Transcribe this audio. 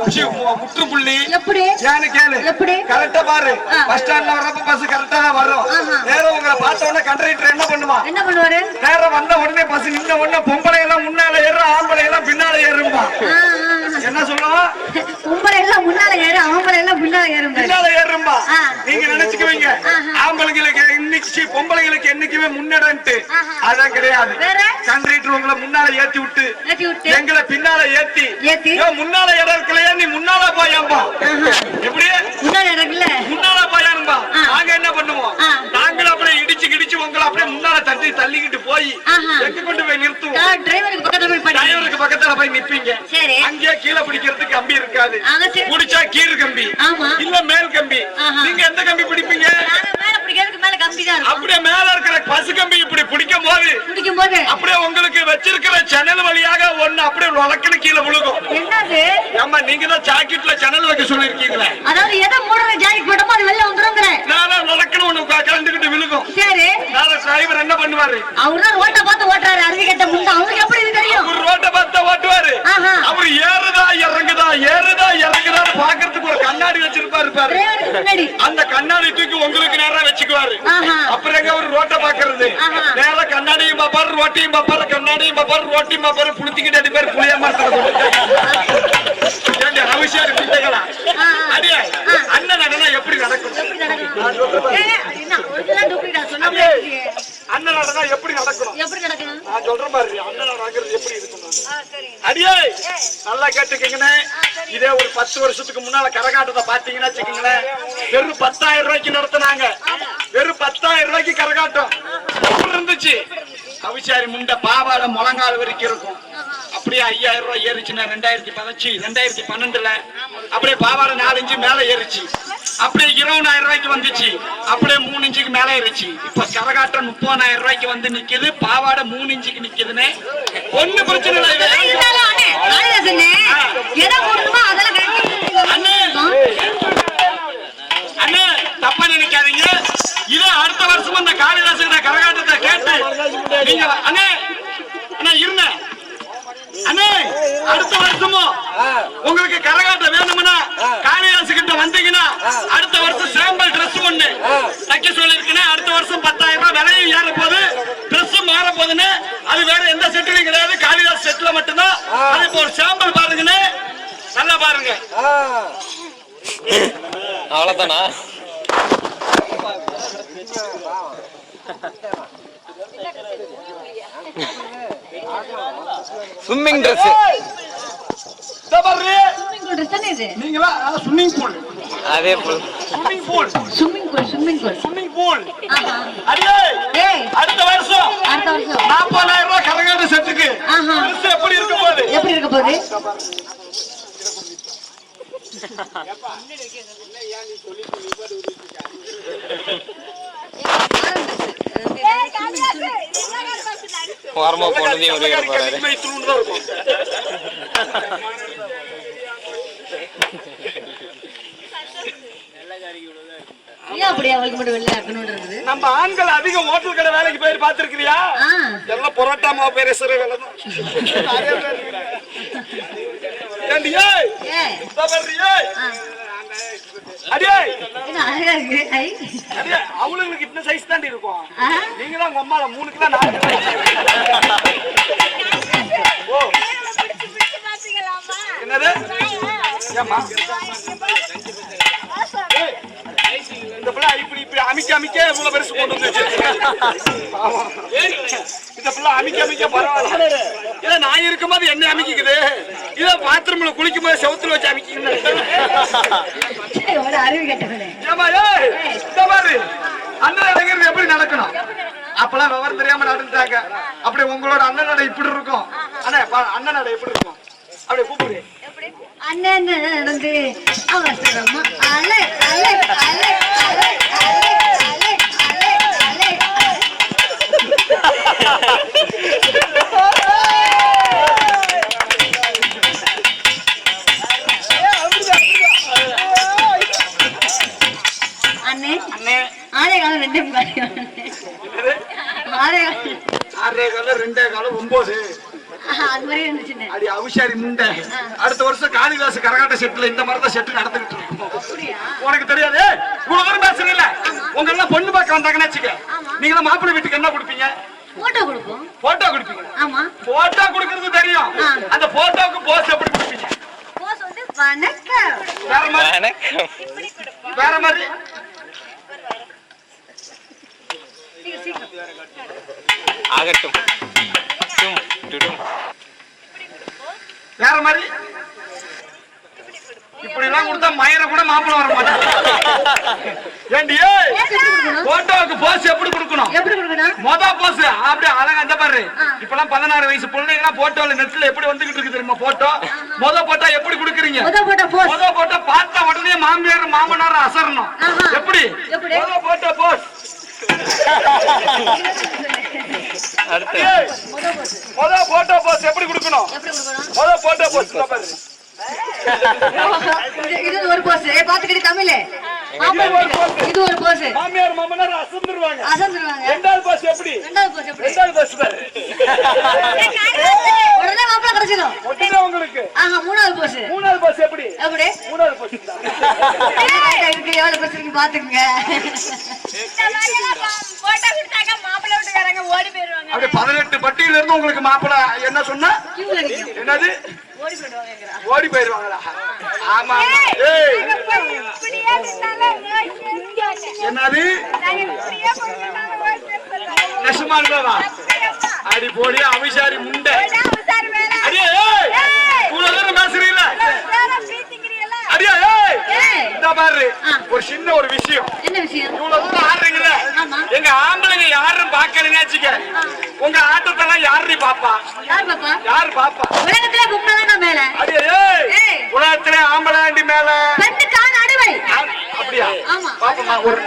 முற்றுப்புள்ளி எப்படி ஏன்னு கேளு. எப்படி கரெக்டா பாரு. பஸ் ஸ்டாண்ட்ல வரப்ப பஸ் கரெக்டா தான் வரும். நேரம் உங்களை பார்த்த உடனே கண்டக்டர் என்ன பண்ணுவாரு? நேரம் வந்த உடனே பஸ் நின்ன உடனே பொம்பளை எல்லாம் முன்னால ஏறும், ஆம்பளை எல்லாம் பின்னால ஏறும்பா. என்ன சொல்லுவோம்? பொம்பளை எல்லாம் முன்னால ஏறும், ஆம்பளை எல்லாம் பின்னால ஏறும்பா. நீங்க நினைச்சுக்குவீங்க ஆம்பளைங்களுக்கு இன்னைக்கு பொம்பளைங்களுக்கு என்னைக்குமே முன்னேறன்ட்டு. அதான் கிடையாது. கண்டக்டர் உங்களை முன்னால ஏத்தி விட்டு எங்களை பின்னால ஏத்தி முன்னால இடம் இருக்கலையா, நீ முன்னால போயாம்பா. எப்படி முன்னால போயான்பா. நாங்க என்ன பண்ணுவோம்? நாங்களும் அப்படியே இடிச்சு கிடிச்சு உங்களை அப்படியே முன்னால தட்டி தள்ளிக்கிட்டு போய் எங்க கொண்டு போய் நிறுத்துவோம். டிரைவருக்கு பக்கத்துல போய் நிப்பீங்க. அங்கேயே கீழே பிடிக்கிறதுக்கு கம்பி இருக்காது. பிடிச்சா கீழ் கம்பி இல்ல மேல் கம்பி. நீங்க எந்த கம்பி பிடிப்பீங்க? அப்படியே மேல இருக்கிற பசு கம்பி இப்படி பிடிக்கும் போது அப்படியே உங்களுக்கு வச்சிருக்கிற ஜன்னல் வழியாக ஒண்ணு அப்படியே வழக்குன்னு கீழே விழுகும். ஆமா, நீங்க தான் ஜாக்கெட்ல ஜன்னல் வைக்க சொல்லிருக்கீங்களே. அதாவது எதை மூடுற ஜாக்கெட் போட்டோமோ அது வெளில வந்துருங்கறேன். நான் வழக்குன்னு ஒண்ணு கலந்துக்கிட்டு விழுகும். சரி, டிரைவர் என்ன பண்ணுவாரு? அவரு ரோட்ட பார்த்து ஓட்டுறாரு. அறிவிக்கட்ட முண்டை அவருக்கு எப்படி தெரியும்? அவர் ரோட்ட பார்த்து ஓட்டுவாரு. அவர் ஏறுதா இறங்குதா பாக்குறதுக்கு ஒரு கண்ணாடி வச்சிருப்பாரு பாரு. அந்த கண்ணாடி தூக்கி உங்களுக்கு நேரா வச்சுக்குவாரு. அப்புறம் எங்க அவர் ரோட்ட பாக்குறது? நேரா கண்ணாடியும் பாப்பாரு, ரோட்டையும் பாப்பாரு, கண்ணாடியும் பாப்பாரு, ரோட்டையும் பாப்பாரு. புளித்திக்கிட்டு அடிப்பாரு. புளிய மாட்டாரு. அவசியம் பிள்ளைகளா? அடியே அண்ணன் நடனா எப்படி நடக்கும்? அண்ணன் நடனா எப்படி நடக்கணும்? நான் சொல்றேன் பாரு. அண்ணன் நடக்கிறது எப்படி இருக்கணும்? அடியே நல்லா கேட்டுக்கீங்கன்னு. இதே ஒரு 10 வருஷத்துக்கு முன்னால கரகாட்டத்தை பாத்தீங்கன்னா வச்சுக்கீங்களேன், வெறும் 10,000 ரூபாய்க்கு நடத்தினாங்க. வெறும் 10,000 ரூபாய்க்கு கரகாட்டம் இருந்துச்சு. கவிச்சாரி முண்டை பாவாடை முழங்கால் வரைக்கும் இருக்கும். அப்படியே 5,000 ரூபாய் ஏறிச்சுன்னா 2012ல அப்படியே பாவாடை 4 இன்ச்சு மேல ஏறிச்சு. அப்படியே 20,000 ரூபாய்க்கு வந்துச்சு. அப்படியே 3 இன்ச்சுக்கு மேல ஏறிச்சு. இப்ப கரகாட்டம் 30,000 ரூபாய்க்கு வந்து நிக்குது. பாவாடை 3 இன்ச்சுக்கு நிக்குதுன்னு ஒண்ணு பிரச்சனை இல்லை. அண்ணே தப்பா நினைக்காதீங்க. இதே அடுத்த வருஷம் அந்த காளிதாசன் கரகாட்டத்தை கேட்டு நீங்க அண்ணே இருந்த அண்ணே அடுத்த வருஷமும் உங்களுக்கு கரகாட்டம் வேணும்னா காளிதாசு கிட்ட வந்தீங்கன்னா அடுத்த வருஷம் சாம்பிள் ட்ரெஸ் ஒண்ணு தைக்க சொல்லிருக்கேன். அடுத்த வருஷம் 10,000 ரூபாய் விலையும் ஏற போகுது, ட்ரெஸ்ஸும் மாற போகுதுன்னு. அது வேற எந்த செட்டிலும் கிடையாது, காளிதாஸ் செட்ல மட்டும்தான். அது இப்போ ஒரு சாம்பிள் பாருங்கன்னு நல்லா பாருங்க. அவ்வளவுதானா? Swimming dress. நீங்களா ஸ்விம்மிங் பூல். அதே பூல். Swimming pool. அடுத்த வருஷம் 40,000 ரூபாய் கரகாட்ட செட்டுக்கு எப்படி இருக்க போகுது? ஓரமா போனதையும் ஒரே போறாரு. நம்ம ஆண்கள் அதிக ஹோட்டல் கடை வேலைக்கு போய் பாத்துருக்கிறியா? எல்லாம் பொரோட்டா மாவு பேரேசுற வேலை தான். அவங்களுக்கு இந்த சைஸ் தாண்டி இருக்கும். நீங்க தான் உங்க அம்மால 3 கிலோ 4 கிலோ. என்னது? இந்த பிள்ளை இப்படி அமிக்க இவ்வளவு பெருசு கொண்டு வந்துச்சு. இந்த பிள்ளை அமிக்க பரவாயில்ல. இதை நான் இருக்கும்போது என்ன அமைக்குது? இதை பாத்ரூம்ல குளிக்கும் போது செவுத்துல வச்சு அமைக்கிங்க. அண்ணன் நடக்கிறது எப்படி நடக்கணும்? அப்பெல்லாம் விவரம் தெரியாம நடந்துட்டாங்க. அப்படி உங்களோட அண்ணன் நடை இப்படி இருக்கும். அண்ணன் நடை எப்படி இருக்கும்? அப்படியே கூப்பிடு. அண்ணன் நடந்து அவசரமா அலை அலை அலை அலை அலை அலை அலை அண்ணே அண்ணே 6 காலம் 2 காலம் 9 அது மாதிரி இருந்துச்சு. அடி அவிசாரி முண்டை. அடுத்த வருஷம் காளிதாசு கரகாட்ட செட்டுல இந்த மாதிரி தான் செட்டு நடந்துகிட்டு இருக்கோம். உனக்கு தெரியாது இவ்வளவு தூரம் பேசுறீங்கள, உங்க எல்லாம் பொண்ணு பார்க்க வந்தாங்கன்னு வச்சுக்க, நீங்க மாப்பிள்ளை வீட்டுக்கு என்ன கொடுப்பீங்க? போட்டோ கொடுப்போம். போட்டோ கொடுப்பீங்க. ஆமா, போட்டோ கொடுக்கிறது தெரியும். அந்த போட்டோக்கு போஸ் எப்படி கொடுப்பீங்க? போஸ் வந்து வணக்கம். வேற மாதிரி வணக்கம். வேற மாதிரி ஆகட்டும். டும், டுடும். வேற மாதிரி இப்படி எல்லாம் கொடுத்தா மயிர கூட மாப்பிள்ள வர மாட்டாங்க. ஏண்டி போட்டோவுக்கு போஸ் எப்படி கொடுக்கணும்? எப்படி கொடுக்கணும்? மொத போஸ் அப்படியே அழகா அந்த பாரு. இப்பெல்லாம் 16 வயசு பிள்ளைங்க போட்டோல நெட்ல எப்படி வந்துகிட்டு இருக்கு தெரியுமா? போட்டோ மொத போட்டோ எப்படி கொடுக்குறீங்க? முத போட்டோ போஸ். மொத போட்டோ பார்த்தா உடனே மாமியார் மாமனார் அசரணும். எப்படி மொத போட்டோ போஸ்? அடுத்து மொத போட்டோ போஸ் எப்படி கொடுக்கணும்? எப்படி கொடுக்கணும்? மொத போட்டோ போஸ் பாரு. இது ஒரு போஸ். பாத்துக்கிட்டு தமிழ் இது ஒரு போஸ். மாமியார் மாமனார் அசந்துருவாங்க. அசந்துருவாங்க. ரெண்டாவது போஸ் எப்படி? ரெண்டாவது போஸ் எப்படி? ரெண்டாவது போஸ் பாரு. உடனே மாப்பிள்ளை கிடைச்சிடும். ஒட்டினா உங்களுக்கு. மூணாவது போஸ். மூணாவது போஸ் எப்படி? எப்படி? மூணாவது போஸ் இருக்கு எவ்வளவு போஸ் இருக்கு பாத்துக்கங்க. போட்டோ கொடுத்தாங்க மாப்பிள்ளை வீட்டுக்காரங்க ஓடி போயிருவாங்க. அப்படி 18 பட்டியில இருந்து உங்களுக்கு மாப்பிள்ளை என்ன சொன்னா? கியூல நிக்கும். என்னது? ஓடி போயிடுவாங்க. ஓடி போயிருவாங்களா? ஆமா. ஏய் இப்படியே இருந்தாலும் என்னது? நாங்க இப்படியே போயிட்டாலும் நெசமானவா? அடி போடி அவிசாரி முண்டை. உசார் மேல அடியே ஏய் இவ்வளவு தூரம் பேசுறீங்களா? பிரீத்திக்கிறீங்களா? அடியே ஏய் இந்த பாரு ஒரு சின்ன ஒரு விஷயம். என்ன விஷயம்? இவ்வளவு தூரம் ஆடுறீங்களே, எங்க ஆம்பளைங்க யாரும் பாக்கலன்னு வச்சுக்க, உங்க ஆட்டத்தெல்லாம் யாரு பாப்பா? யார் பாப்பா? யாரு பாப்பா? உலகத்துல பொம்பளைதான் மேல. அடியே ஏய் உலகத்திலே ஆம்பளாண்டி மேல பெண்ணுக்கான அடிமை. அப்படியா? ஆமா. பாப்பமா ஒரு